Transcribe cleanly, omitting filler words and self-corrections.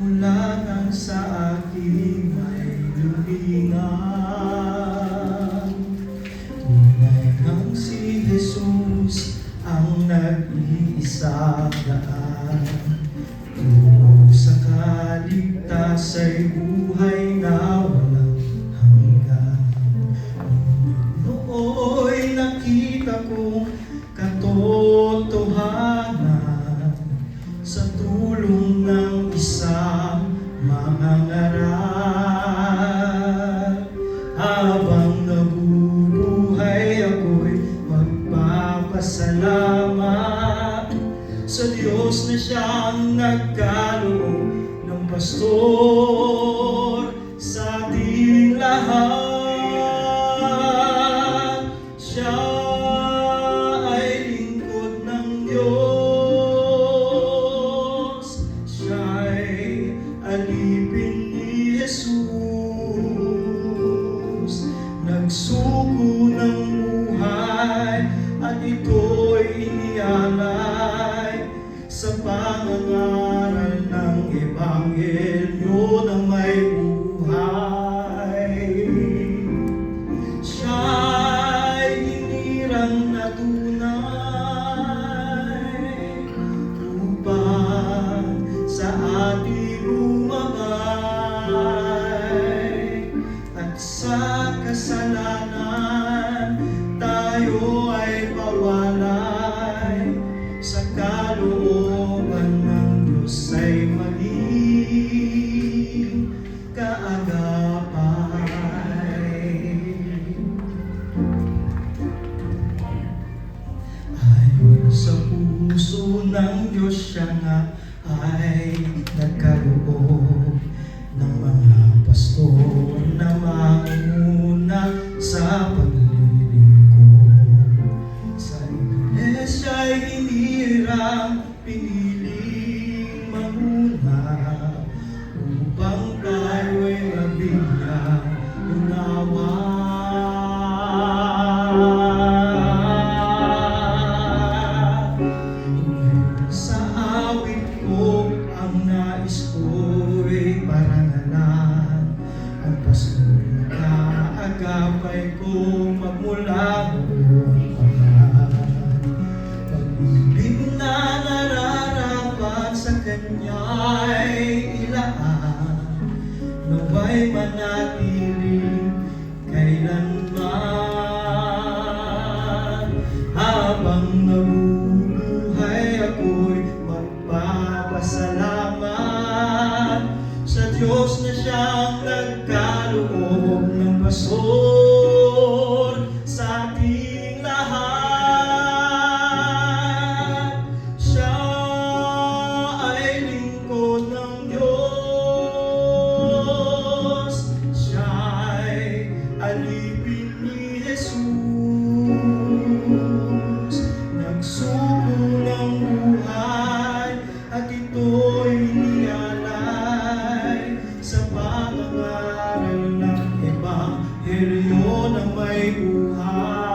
mula nang sa aking may lumingan. Tunay ngang si Jesus ang nag-iisang daan tungo sa kaligtas ay buhay na walang hanggan. Nooy nakita kong katotohanan sa tulong ng isang mangangaral. Habang nabubuhay ako'y magpapasalamat sa Diyos na siyang nagkaloob ng pastor sa ating lahat. Siya ay lingkod ng Diyos, siya'y alipin ni Jesus. Nagsuko ng buhay at ito'y inialay sa pangangaral ng Ebanghelyo na may buhay. Siya'y hinirang na tunay upang sa ating umagay, at sa kasalanan tayo ay pawalay. Sa kalooban ng Diyos ay maging kaagapay. Ayon sa puso ng Diyos siya nga ay nagkaloob ng mga pastor na manguna sa paglilingkod. Sa iglesia ay hinirang piniling manguna upang tayo'y mabigyan unawa. Sa awit ko ang nais ko'y parangalan, ang pastor na kaagapay ko magmula noon pa man. Pag-ibig na nararapat sa Kanya'y ilaan, nawa'y manatiling kailanman. Habang nabubuhay ako'y magpapasalamat sa Diyos na siyang nagkaloob ng pastor sa ating lahat. Siya ay lingkod ng Diyos, siya'y alipin ni Jesus. Nagsuko ng buhay at ito'y inialay sa pangangaral ng Ebanghelyo na may buhay.